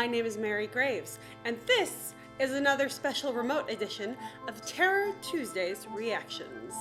My name is Mary Graves, and this is another special remote edition of Terror Tuesday's Reactions.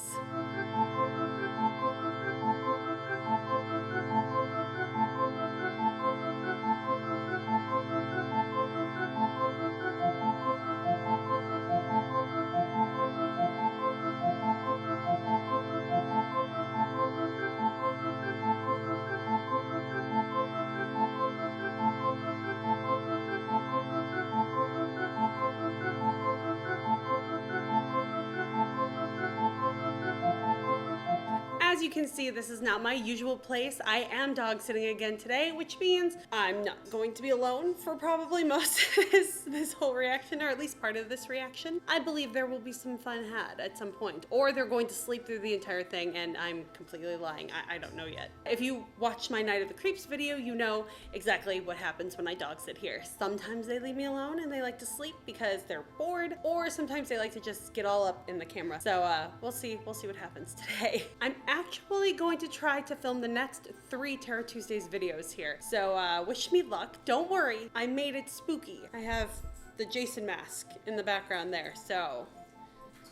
As you can see, this is not my usual place. I am dog sitting again today, which means I'm not going to be alone for probably most of this whole reaction, or at least part of this reaction. I believe there will be some fun had at some point, or they're going to sleep through the entire thing and I'm completely lying. I don't know yet. If you watched my Night of the Creeps video, you know exactly what happens when I dog sit here. Sometimes they leave me alone and they like to sleep because they're bored, or sometimes they like to just get all up in the camera. So we'll see what happens today. I'm actually going to try to film the next 3 Terror Tuesdays videos here. So wish me luck. Don't worry, I made it spooky. I have the Jason mask in the background there, so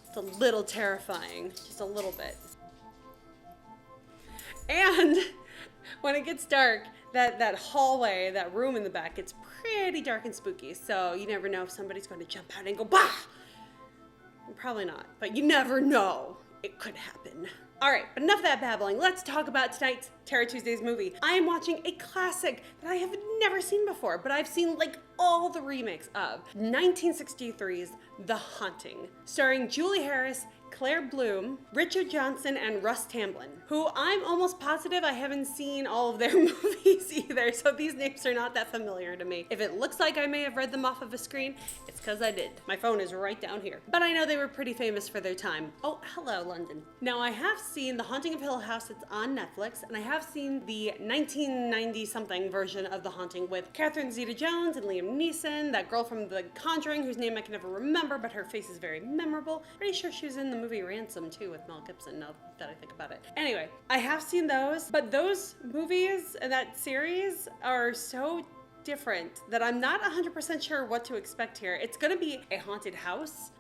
it's a little terrifying, just a little bit. And when it gets dark, that hallway, that room in the back, it's pretty dark and spooky, so you never know if somebody's going to jump out and go, bah! Probably not, but you never know. It could happen. All right, but enough of that babbling. Let's talk about tonight's Terror Tuesdays movie. I am watching a classic that I have never seen before, but I've seen like all the remakes of 1963's The Haunting, starring Julie Harris, Claire Bloom, Richard Johnson, and Russ Tamblyn, who I'm almost positive I haven't seen all of their movies either, so these names are not that familiar to me. If it looks like I may have read them off of a screen, it's because I did. My phone is right down here. But I know they were pretty famous for their time. Oh, hello, London. Now, I have seen The Haunting of Hill House that's on Netflix, and I have seen the 1990-something version of The Haunting with Catherine Zeta-Jones and Liam Neeson, that girl from The Conjuring whose name I can never remember, but her face is very memorable. Pretty sure she was in the movie Ransom too with Mel Gibson, now that I think about it. Anyway, I have seen those, but those movies and that series are so different that I'm not 100% sure what to expect here. It's gonna be a haunted house.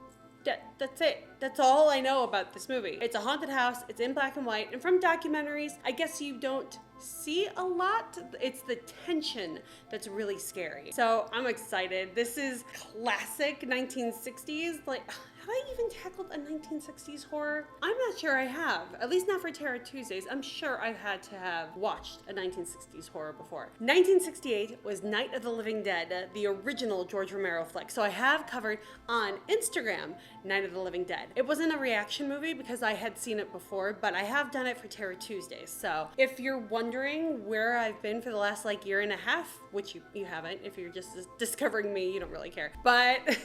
That's it. That's all I know about this movie. It's a haunted house, it's in black and white, and from documentaries, I guess you don't see a lot. It's the tension that's really scary. So I'm excited. This is classic 1960s. Like, have I even tackled a 1960s horror? I'm not sure I have, at least not for Terror Tuesdays. I'm sure I've had to have watched a 1960s horror before. 1968 was Night of the Living Dead, the original George Romero flick. So I have covered on Instagram Night of the Living Dead. It wasn't a reaction movie because I had seen it before, but I have done it for Terror Tuesdays. So if you're wondering where I've been for the last like year and a half, which you haven't, if you're just discovering me, you don't really care. But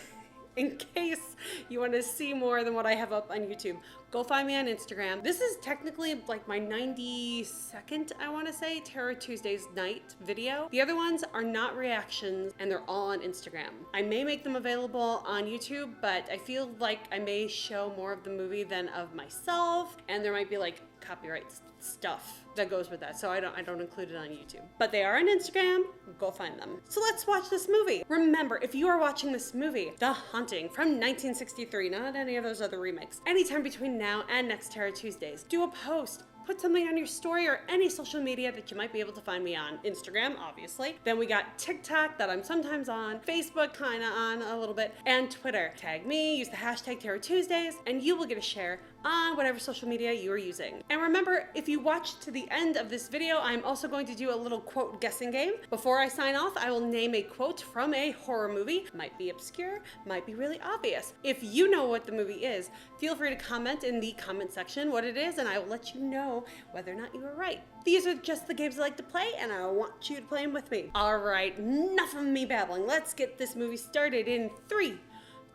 in case you want to see more than what I have up on YouTube, go find me on Instagram. This is technically like my 92nd, I want to say, Terror Tuesdays night video. The other ones are not reactions and they're all on Instagram. I may make them available on YouTube, but I feel like I may show more of the movie than of myself, and there might be like copyright stuff that goes with that, so I don't include it on YouTube. But they are on Instagram, go find them. So let's watch this movie. Remember, if you are watching this movie, The Haunting from 1963, not any of those other remakes, anytime between now and next Terror Tuesdays, do a post. Put something on your story or any social media that you might be able to find me on. Instagram, obviously. Then we got TikTok that I'm sometimes on, Facebook kinda on a little bit, and Twitter. Tag me, use the hashtag Terror Tuesdays, and you will get a share on whatever social media you are using. And remember, if you watch to the end of this video, I'm also going to do a little quote guessing game. Before I sign off, I will name a quote from a horror movie. Might be obscure, might be really obvious. If you know what the movie is, feel free to comment in the comment section what it is, and I will let you know whether or not you were right. These are just the games I like to play, and I want you to play them with me. All right, enough of me babbling. Let's get this movie started in 3,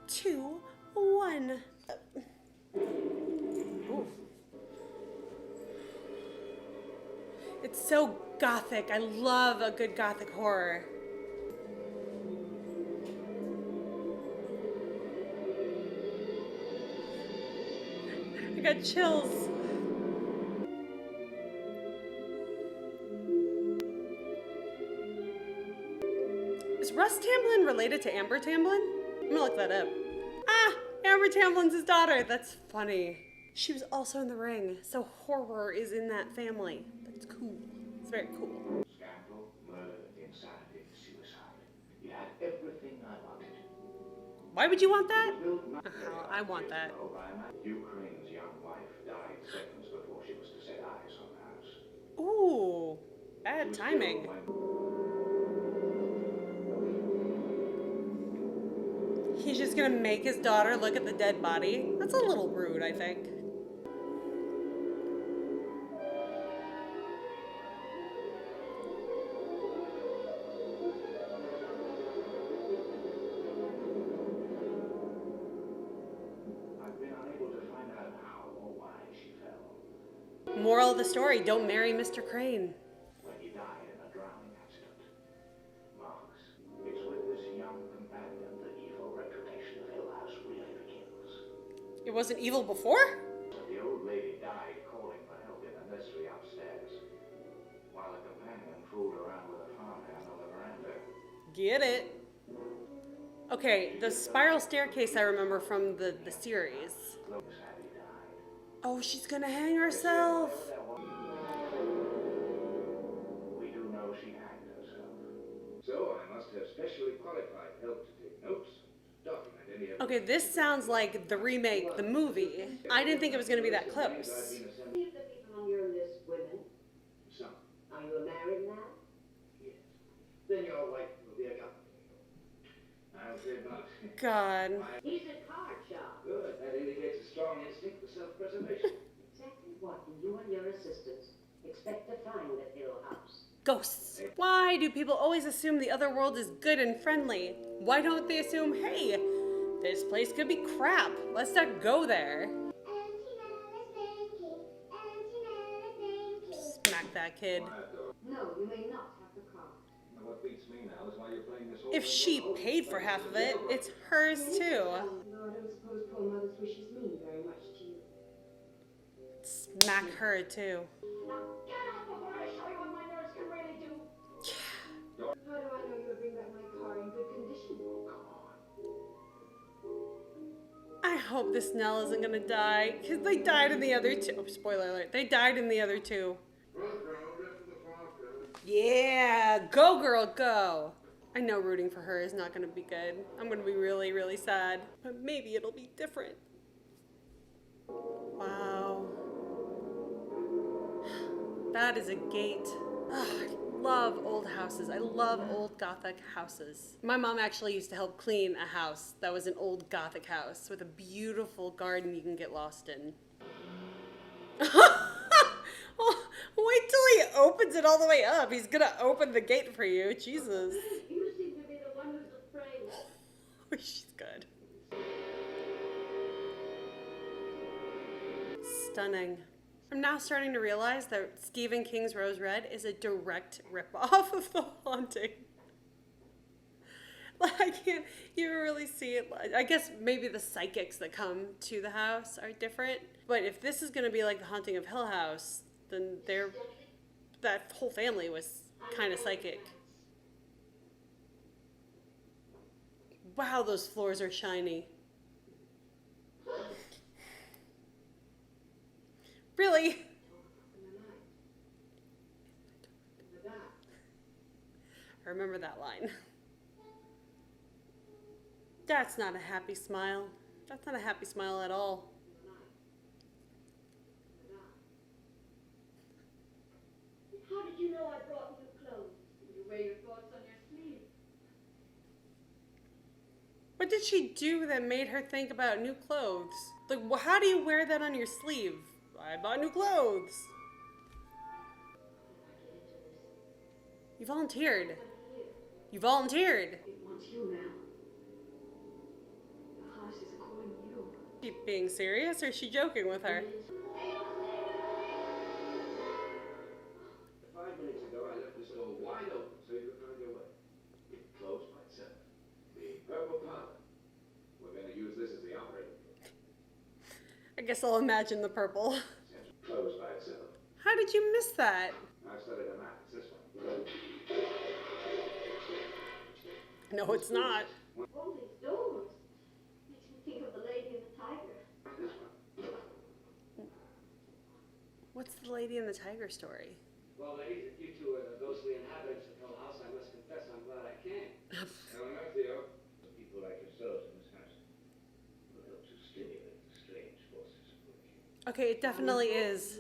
2, 1. Ooh. It's so gothic. I love a good gothic horror. I got chills. Is Russ Tamblyn related to Amber Tamblyn? I'm gonna look that up. Ah, Amber Tamblyn's his daughter. That's funny. She was also in The Ring, so horror is in that family. That's cool. It's very cool. Scandal, murder, insanity, suicide. You had everything I wanted. Why would you want that? I want that. Ukraine's young wife died seconds before she was to set eyes on the house. Ooh, bad timing. He's just gonna make his daughter look at the dead body? That's a little rude, I think. Moral of the story, don't marry Mr. Crane. When he died in a drowning accident. Marks, it's with this young companion the evil reputation of Hill House really begins. It wasn't evil before? The old lady died calling for help in the nursery upstairs, while the companion fooled around with a farmhand on the veranda. Get it. Okay, the spiral staircase I remember from the series. Oh, she's gonna hang herself. We do know she hanged herself. So I must have specially qualified help to take notes, document any evidence. Okay, this sounds like the remake, the movie. I didn't think it was gonna be that close. Any of the people on your list women? Some. Are you a married man? Yes. Then your wife will be a government. I'm afraid not. God. He's a card shop. Good. That indicates a strong instinct for self-preservation. Exactly what do you and your assistants expect to find at Hill House? Ghosts. Why do people always assume the other world is good and friendly? Why don't they assume, hey, this place could be crap. Let's not go there. Smack that kid. No, you may not have the card. What beats me now is why you're playing this If she paid for half of it, it's hers too. No, I don't suppose poor mother's wishes mean very much to you. Smack her too. Now get out before I show you what my nerves can really do. How do I know you'll bring back my car in good condition? Oh, come on. I hope this Nell isn't gonna die, because they died in the other two. Oh, spoiler alert. They died in the other two. Yeah, go girl, go. I know rooting for her is not gonna be good. I'm gonna be really, really sad, but maybe it'll be different. Wow. That is a gate. Ugh, I love old houses. I love old Gothic houses. My mom actually used to help clean a house that was an old Gothic house with a beautiful garden you can get lost in. Oh, wait till he opens it all the way up. He's gonna open the gate for you. Jesus. You seem to be the one who's afraid. Oh, she's good. Stunning. I'm now starting to realize that Stephen King's Rose Red is a direct ripoff of The Haunting. Like, I can't even really see it. I guess maybe the psychics that come to the house are different. But if this is going to be like The Haunting of Hill House, then that whole family was kind of psychic. Wow, those floors are shiny. Really? I remember that line. That's not a happy smile. That's not a happy smile at all. How did you know I brought new clothes? You wear your thoughts on your sleeve. What did she do that made her think about new clothes? Like, how do you wear that on your sleeve? I bought new clothes. You volunteered. You volunteered. It wants you now. The house is calling you. Is she being serious or is she joking with her? 5 minutes ago, I left this door wide open so you could find your way. It closed by itself. The purple parlor. We're going to use this as the operating room. I guess I'll imagine the purple. Closed by itself. How did you miss that? I've studied a map. It's this one. No, it's not. Rolling stones. Makes me think of the Lady and the Tiger. This one. What's the Lady and the Tiger story? Well, ladies, if you two are the ghostly inhabitants of Hill House, I must confess I'm glad I came. No, no, Theo. People like yourselves in this house will help to stimulate the strange forces working. Okay, it definitely is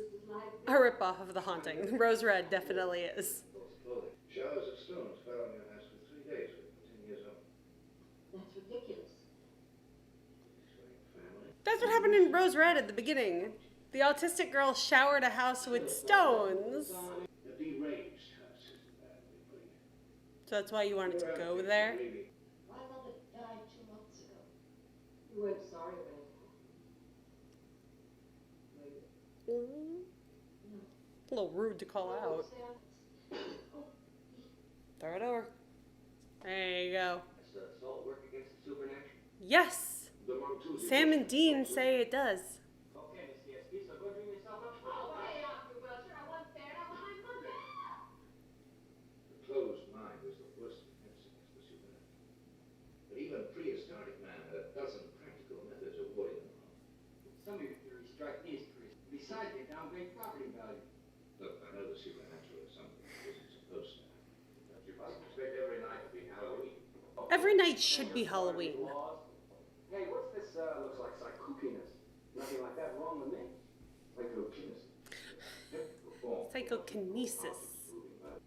a ripoff of The Haunting. Rose Red definitely is. Clothing. Showers of stones fell on your house for 3 days when you were 10 years old. That's ridiculous. Destroying family. That's what happened in Rose Red at the beginning. The autistic girl showered a house with stones. A deranged house isn't badly putting it. So that's why you wanted to go there? My mother died 2 months ago. You weren't sorry when it happened. A little rude to call out. Throw it over. There you go. Does salt work against the supernatural? Yes! The Montuzzi Sam and Dean say it does. Okay, Miss DSP, so go dream yourself up. Oh, lay off you, Wilshire. I wasn't there. I was my mother. The closed mind is the worst defense against the supernatural. But even prehistoric man had a dozen practical methods of warding them off. Some of your theories strike me as crazy. Besides, they downgrade property value. Look, I know the supernatural is something it isn't supposed to happen. But you mustn't expect every night to be Halloween. Every night should be Halloween. Hey, what's this, looks like psychokiness? Nothing like that wrong with me. Psychokinesis. Technical form. Psychokinesis.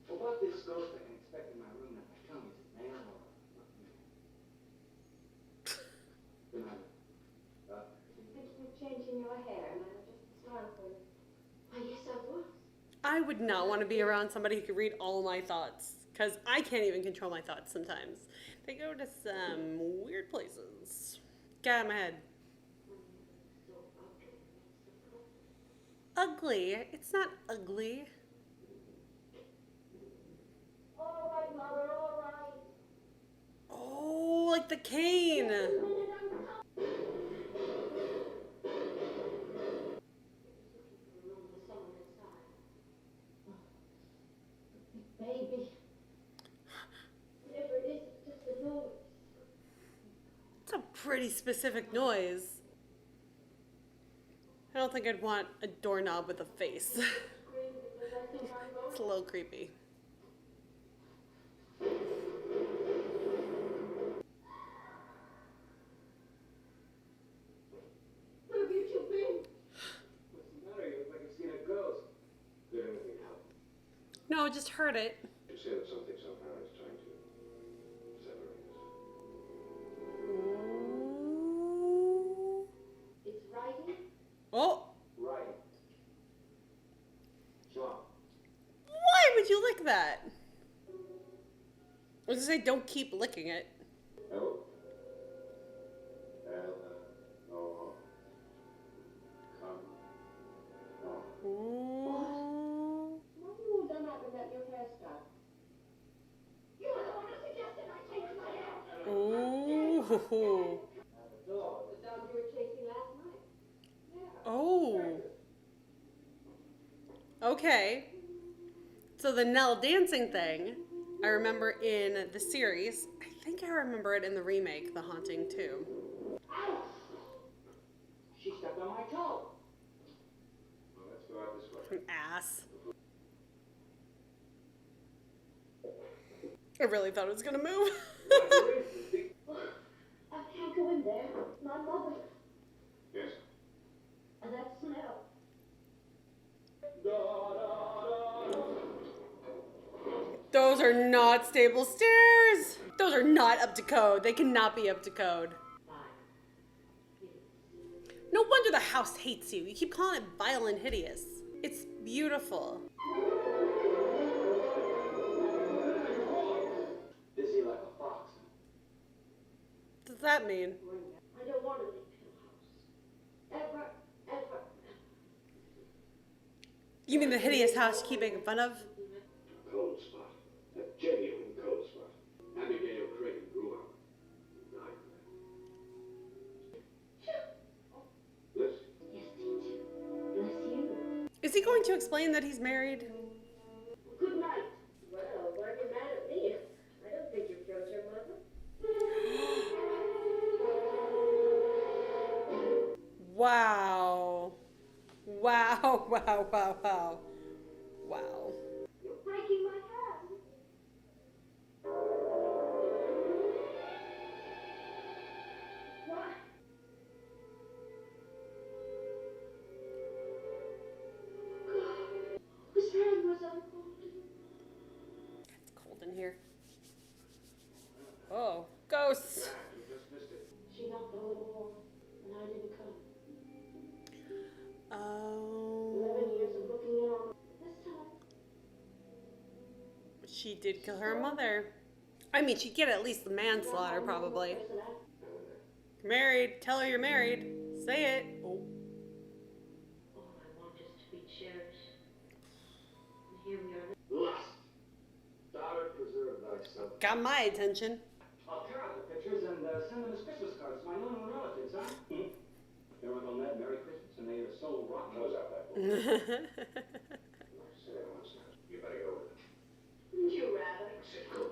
Well, what this ghost I can expect in my room at my tongue is it Maire or not Maire? Thinking of changing your hair, and I was just the style for you. Why, yes, I was. I would not want to be around somebody who could read all my thoughts. Because I can't even control my thoughts sometimes. They go to some weird places. Get out of my head. So ugly. Ugly? It's not ugly. All right, Mother, all right. Oh, like the cane. Baby. Whatever it is, it's just a noise. It's a pretty specific noise. I don't think I'd want a doorknob with a face. Scream because I think I'm going. It's a little creepy. Where have you two been? What's the matter? You look like you've seen a ghost. Did anything help? No, just heard it. You say that something somehow is trying to separate us. Ooh. It's writing. Oh, Right. John. why would you lick that? I was gonna say, don't keep licking it. L. L. O. Come. Oh. Ooh. Why have you all done up with that new hairstyle? You were the one who suggested I change my hair. Ooh. The dog. The dog you were chasing last night. Yeah. Oh. Okay. So the Nell dancing thing, I remember in the series. I think I remember it in the remake, The Haunting too. Ow! She stepped on my toe. Well, let's go out this way. An ass. I really thought it was gonna move. I can't go in there. My mother. Yes. And that smell. Those are not stable stairs. Those are not up to code. They cannot be up to code. No wonder the house hates you. You keep calling it vile and hideous. It's beautiful. Busy like a fox. What does that mean? I don't want to leave Hill House. Ever, ever. You mean the hideous house you keep making fun of? A cold spot. A genuine cold spot. Abigail Creighton grew up. Died there. Listen. Yes, teacher. Bless you. Is he going to explain that he's married? Good night. Well, why are you mad at me? I don't think you killed your mother. Wow. Wow, wow, wow, wow. Wow. You're breaking my hand. What? God, his hand was unfolded. It's cold in here. Oh, ghosts. You just missed it. She knocked on the door, and I didn't come. 11 years of Oh. looking in on this time. She did kill her mother. I mean, she'd get at least the manslaughter, probably. Married. Tell her you're married. Say it. Oh. All I want is to be cherished. And here we are. Lust. Daughter, preserve thyself. Got my attention. I'll tear out the pictures and send them as Christmas cards to my unknown relatives, huh? Your Uncle Ned, Merry Christmas, and may your soul rot. Close out that book. Sit down once now. You better go with it. You rabbit. Sit cool.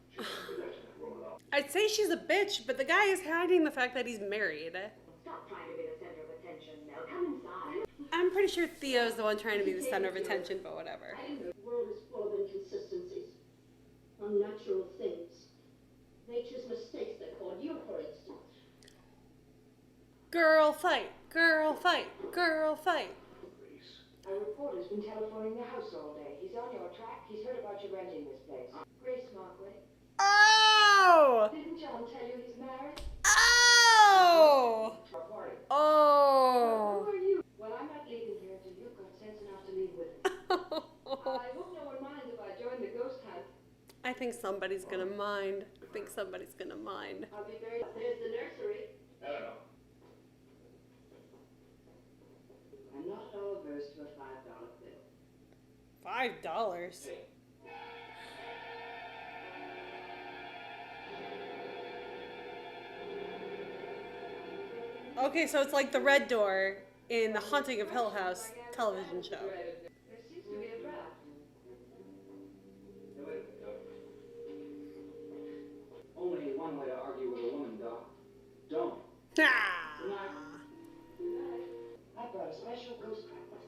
She's not good at that woman up. I'd say she's a bitch, but the guy is hiding the fact that he's married. Stop trying to be the center of attention, Mel. Come inside. I'm pretty sure Theo's the one trying to be the center of attention, but whatever. The world is full of inconsistencies, unnatural things. Nature's mistakes, they're called. You, for instance. Girl fight, girl fight, girl fight. Please. A reporter's been telephoning the house all day. He's on your track. He's heard about you renting this place. Grace Markley. Oh! Didn't John tell you he's married? Oh! Our party. Who Oh! are you? Well, I'm not leaving here until you've got sense enough to leave with me. I hope no one minds if I join the ghost hunt. I think somebody's gonna mind. I think somebody's gonna mind. I'll be very... There's the nursery. Eleanor. I'm not at all averse to a $5 bill. $5. Okay, so it's like the red door in the Haunting of Hill House television show. There seems to be a draft. Hey, wait a minute, Doc. Only one way to argue with a woman, Doc. Don't. Ah. Good night. I brought a special ghost trap with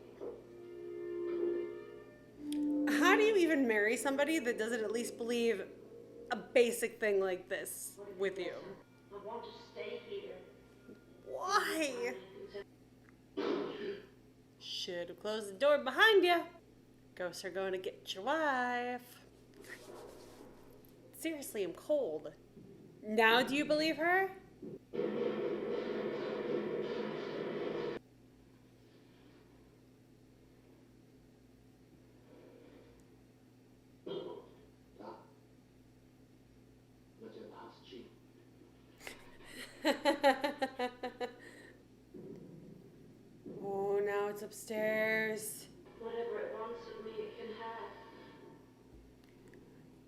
me. How do you even marry somebody that doesn't at least believe a basic thing like this with you? I want to stay here. Why? Should have closed the door behind you. Ghosts are going to get your wife. Seriously, I'm cold. Now do you believe her? Let your house cheap. Oh, now it's upstairs. Whatever it wants of me, it can have.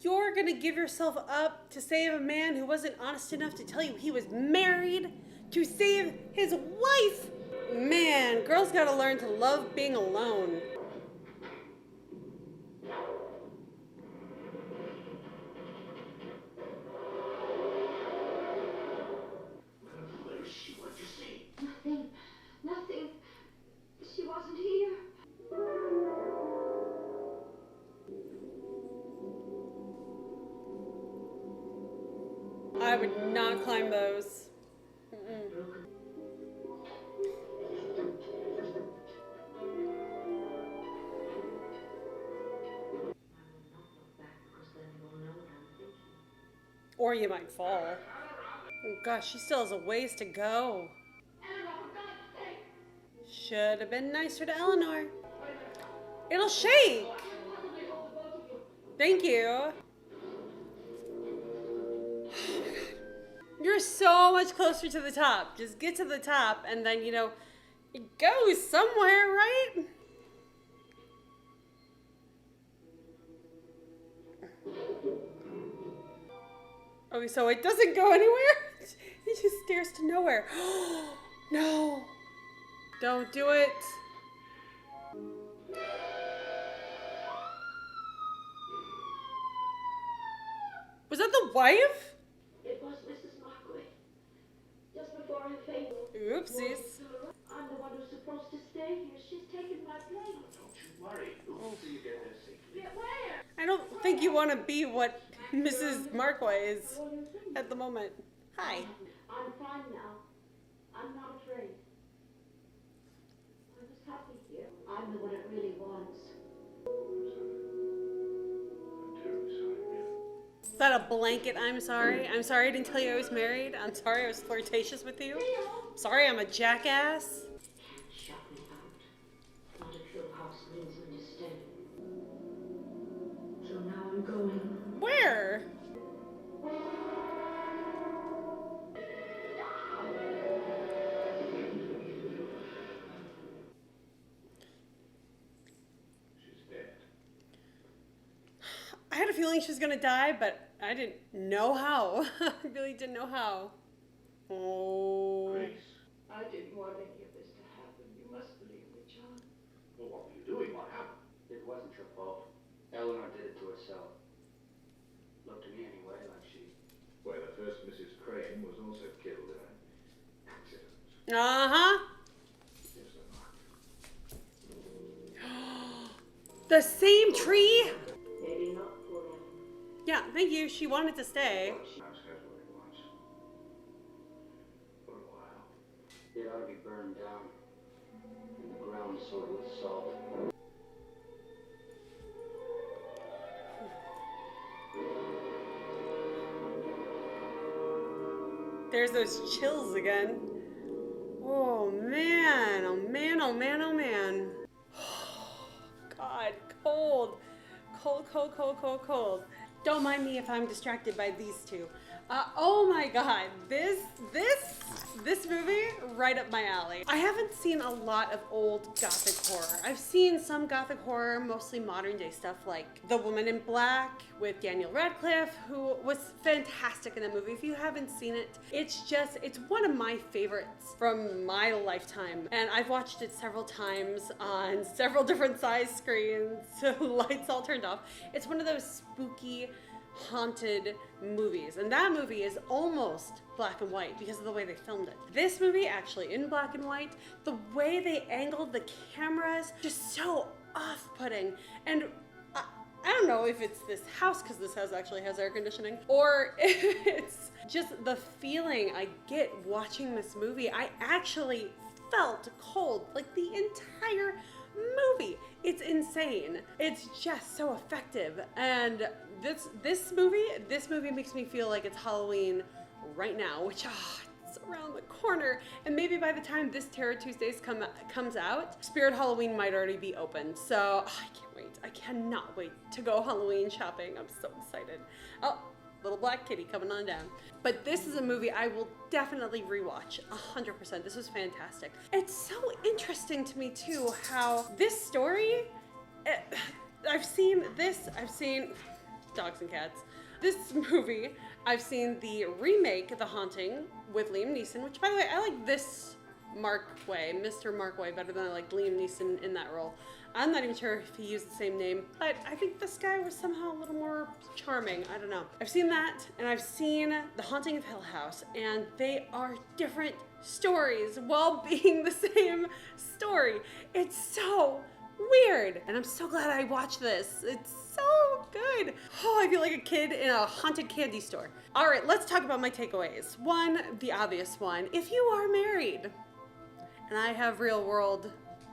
You're gonna give yourself up to save a man who wasn't honest enough to tell you he was married? To save his wife? Man, girls gotta learn to love being alone. What is she want to see? Nothing. Nothing. She wasn't here. I would not climb those. Mm-mm. I will not look back because then you'll know what I'm thinking. Or you might fall. Oh gosh, she still has a ways to go. Eleanor, for God's sake! Should have been nicer to Eleanor. It'll shake. Possibly hold the both of you. Thank you. You're so much closer to the top. Just get to the top and then, you know, it goes somewhere, right? Okay, so it doesn't go anywhere? It just stares to nowhere. No. Don't do it. Was that the wife? It was Mrs. Markley. Just before her fainted. Oopsies. I think you want to be what Mrs. Markway is at the moment. Hi. I'm fine now. I'm not afraid. I was happy here. I'm the one it really wants. I'm terribly sorry, Maire. Is that a blanket I'm sorry? I'm sorry I didn't tell you I was married. I'm sorry I was flirtatious with you. Sorry I'm a jackass. Can't shut me out. Not if your house means me to stay. So now I'm going. Where? She's dead. I had a feeling she was gonna die, but I didn't know how. I really didn't know how. Oh. Grace. I didn't want any of this to happen. You must believe me, John. Well, what were you doing? What happened? It wasn't your fault. Eleanor did it to herself. Looked to me anyway like she... Well, the first Mrs. Crane was also killed in an accident. Uh-huh. Here's the mark. The same tree? Maybe not forever. Yeah, thank you. She wanted to stay. House has what it wants. For a while. It ought to be burned down. And the ground soiled with salt. There's those chills again. Oh man, oh man, oh man, oh man. God, cold. Cold, cold, cold, cold, cold. Don't mind me if I'm distracted by these two. Oh my God, this movie, right up my alley. I haven't seen a lot of old gothic horror. I've seen some gothic horror, mostly modern day stuff like The Woman in Black with Daniel Radcliffe, who was fantastic in that movie. If you haven't seen it, it's one of my favorites from my lifetime. And I've watched it several times on several different size screens, so lights all turned off. It's one of those spooky, haunted movies, and that movie is almost black and white because of the way they filmed it. This movie actually in black and white, the way they angled the cameras, just so off-putting. And I don't know if it's this house, because this house actually has air conditioning, or if it's just the feeling I get watching this movie. I actually felt cold like the entire movie. It's insane. It's just so effective. And this movie makes me feel like it's Halloween right now, which it's around the corner. And maybe by the time this Terror Tuesdays comes out, Spirit Halloween might already be open. So I can't wait. I cannot wait to go Halloween shopping. I'm so excited. Oh, little black kitty coming on down. But this is a movie I will definitely rewatch 100%. This was fantastic. It's so interesting to me too how this story, I've seen dogs and cats. This movie, I've seen the remake, The Haunting, with Liam Neeson, which by the way, I like this Mr. Markway, better than I like Liam Neeson in that role. I'm not even sure if he used the same name, but I think this guy was somehow a little more charming. I don't know. I've seen that, and I've seen The Haunting of Hill House, and they are different stories while being the same story. It's so weird, and I'm so glad I watched this. It's so good. Oh, I feel like a kid in a haunted candy store. All right, let's talk about my takeaways. One, the obvious one. If you are married, and I have real world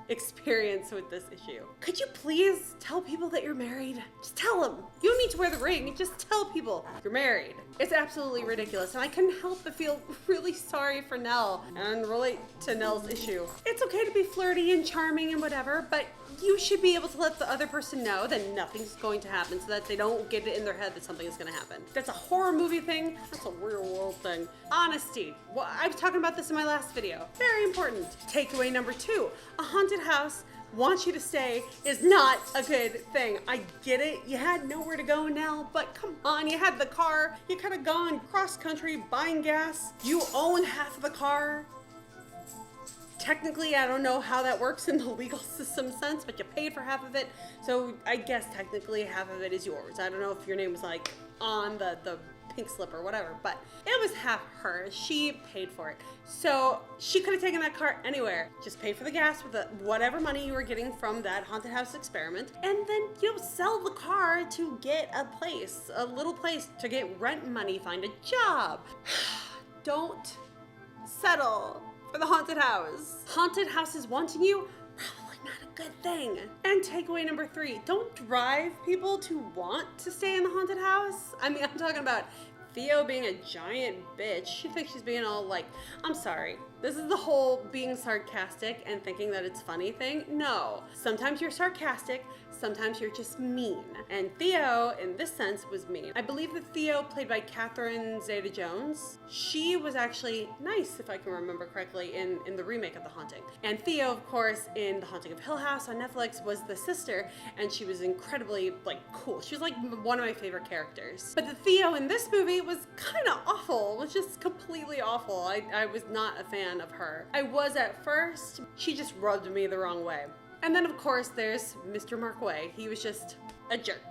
experience with this issue, could you please tell people that you're married? Just tell them. You don't need to wear the ring. Just tell people you're married. It's absolutely ridiculous, and I couldn't help but feel really sorry for Nell and relate to Nell's issue. It's okay to be flirty and charming and whatever, but you should be able to let the other person know that nothing's going to happen so that they don't get it in their head that something is going to happen. That's a horror movie thing. That's a real world thing. Honesty. Well, I was talking about this in my last video. Very important. Takeaway number 2. A haunted house wants you to stay is not a good thing. I get it. You had nowhere to go now, but come on, you had the car. You could have gone cross country buying gas. You own half of the car. Technically, I don't know how that works in the legal system sense, but you paid for half of it, so I guess technically half of it is yours. I don't know if your name was like on the pink slip or whatever, but it was half hers. She paid for it. So she could have taken that car anywhere. Just pay for the gas with whatever money you were getting from that haunted house experiment, and then, sell the car to get a little place to get rent money, find a job. Don't settle for the haunted house. Haunted houses wanting you, probably not a good thing. And takeaway number 3, don't drive people to want to stay in the haunted house. I mean, I'm talking about Theo being a giant bitch. She thinks she's being all like, I'm sorry. This is the whole being sarcastic and thinking that it's funny thing. No. Sometimes you're sarcastic, sometimes you're just mean. And Theo, in this sense, was mean. I believe that Theo, played by Catherine Zeta-Jones, she was actually nice, if I can remember correctly, in the remake of The Haunting. And Theo, of course, in The Haunting of Hill House on Netflix, was the sister, and she was incredibly, cool. She was, one of my favorite characters. But the Theo in this movie was kind of awful. It was just completely awful. I was not a fan of her. I was at first. She just rubbed me the wrong way. And then, of course, there's Mr. Markway. He was just a jerk.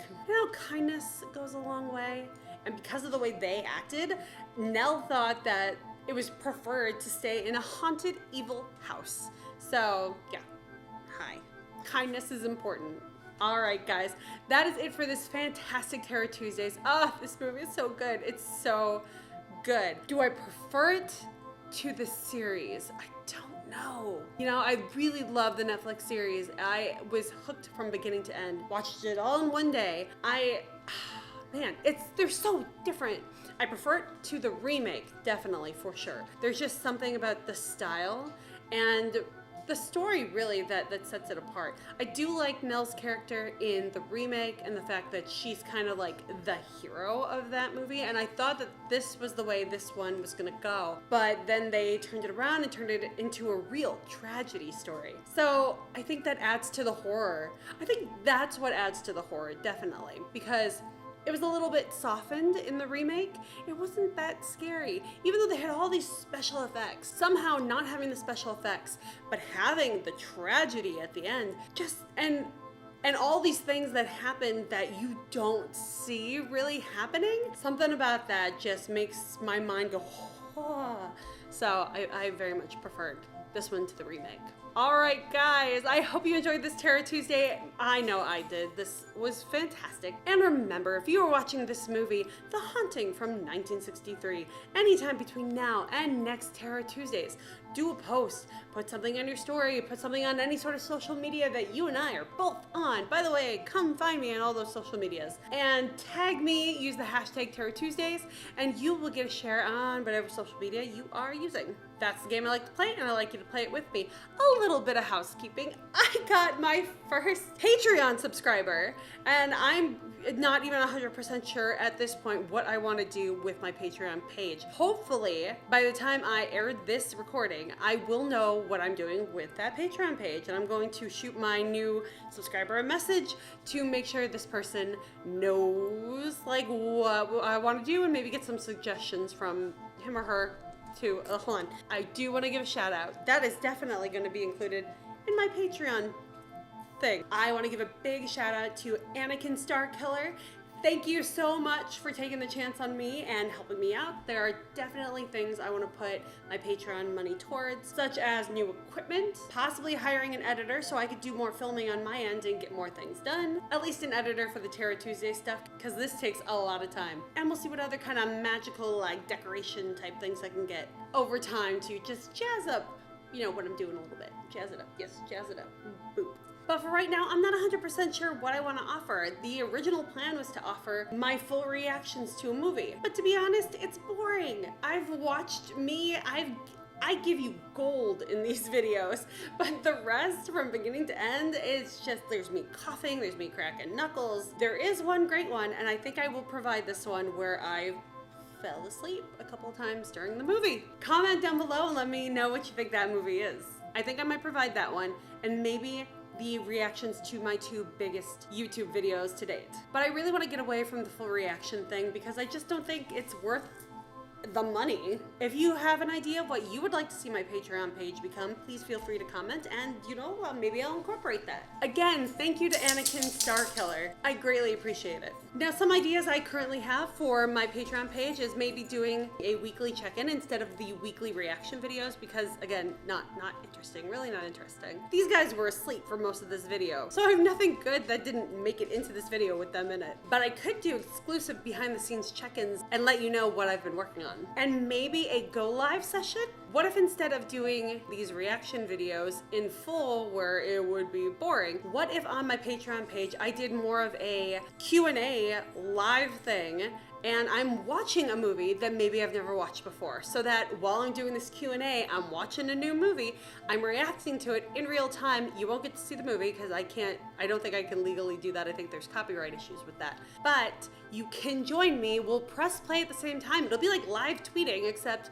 Kindness goes a long way. And because of the way they acted, Nell thought that it was preferred to stay in a haunted, evil house. So, yeah. Hi. Kindness is important. All right, guys. That is it for this fantastic Terror Tuesdays. This movie is so good. It's so good. Do I prefer it to the series? I don't know. I really love the Netflix series. I was hooked from beginning to end. Watched it all in one day. Man, they're so different. I prefer it to the remake, definitely, for sure. There's just something about the style and the story, really, that sets it apart. I do like Nell's character in the remake and the fact that she's kind of like the hero of that movie, and I thought that this was the way this one was gonna go, but then they turned it around and turned it into a real tragedy story. So I think that adds to the horror. I think that's what adds to the horror, definitely, because it was a little bit softened in the remake. It wasn't that scary. Even though they had all these special effects, somehow not having the special effects, but having the tragedy at the end, and all these things that happen that you don't see really happening, something about that just makes my mind go, oh. So I very much preferred this one to the remake. All right, guys, I hope you enjoyed this Terror Tuesday. I know I did. This was fantastic. And remember, if you are watching this movie, The Haunting from 1963, anytime between now and next Terror Tuesdays, do a post, put something on your story, put something on any sort of social media that you and I are both on. By the way, come find me on all those social medias and tag me, use the hashtag Terror Tuesdays, and you will get a share on whatever social media you are using. That's the game I like to play, and I like you to play it with me. A little bit of housekeeping. I got my first Patreon subscriber, and I'm not even 100% sure at this point what I want to do with my Patreon page. Hopefully, by the time I aired this recording, I will know what I'm doing with that Patreon page, and I'm going to shoot my new subscriber a message to make sure this person knows what I want to do, and maybe get some suggestions from him or her too. Hold on. I do want to give a shout out. That is definitely going to be included in my Patreon thing. I want to give a big shout out to Anakin Starkiller. Thank you so much for taking the chance on me and helping me out. There are definitely things I want to put my Patreon money towards, such as new equipment, possibly hiring an editor so I could do more filming on my end and get more things done. At least an editor for the Terror Tuesday stuff, because this takes a lot of time. And we'll see what other kind of magical, decoration type things I can get over time to just jazz up, what I'm doing a little bit. Jazz it up. Yes, jazz it up. Boop. But for right now, I'm not 100% sure what I want to offer. The original plan was to offer my full reactions to a movie. But to be honest, it's boring. I've watched me, I give you gold in these videos, but the rest from beginning to end is just, there's me coughing, there's me cracking knuckles. There is one great one, and I think I will provide this one where I fell asleep a couple times during the movie. Comment down below and let me know what you think that movie is. I think I might provide that one, and maybe the reactions to my 2 biggest YouTube videos to date. But I really want to get away from the full reaction thing because I just don't think it's worth the money. If you have an idea of what you would like to see my Patreon page become, please feel free to comment, and maybe I'll incorporate that. Again, thank you to Anakin Starkiller. I greatly appreciate it. Now, some ideas I currently have for my Patreon page is maybe doing a weekly check-in instead of the weekly reaction videos, because again, not interesting, really not interesting. These guys were asleep for most of this video, so I have nothing good that didn't make it into this video with them in it. But I could do exclusive behind the scenes check-ins and let you know what I've been working on. And maybe a go live session? What if instead of doing these reaction videos in full where it would be boring, what if on my Patreon page I did more of a Q&A live thing, and I'm watching a movie that maybe I've never watched before, so that while I'm doing this Q&A, I'm watching a new movie, I'm reacting to it in real time. You won't get to see the movie because I don't think I can legally do that. I think there's copyright issues with that. But you can join me. We'll press play at the same time. It'll be like live tweeting, except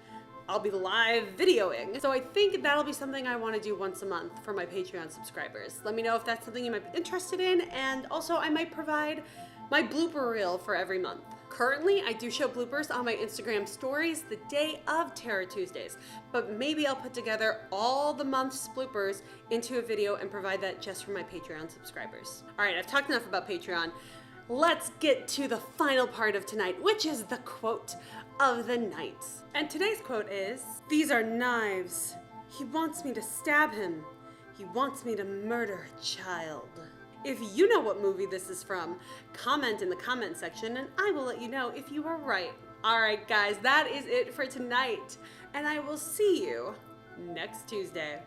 I'll be live videoing. So I think that'll be something I want to do once a month for my Patreon subscribers. Let me know if that's something you might be interested in, and also I might provide my blooper reel for every month. Currently, I do show bloopers on my Instagram stories the day of Terror Tuesdays, but maybe I'll put together all the month's bloopers into a video and provide that just for my Patreon subscribers. All right, I've talked enough about Patreon. Let's get to the final part of tonight, which is the quote of the night. And today's quote is, "These are knives. He wants me to stab him. He wants me to murder a child." If you know what movie this is from, comment in the comment section and I will let you know if you are right. All right, guys, that is it for tonight, and I will see you next Tuesday.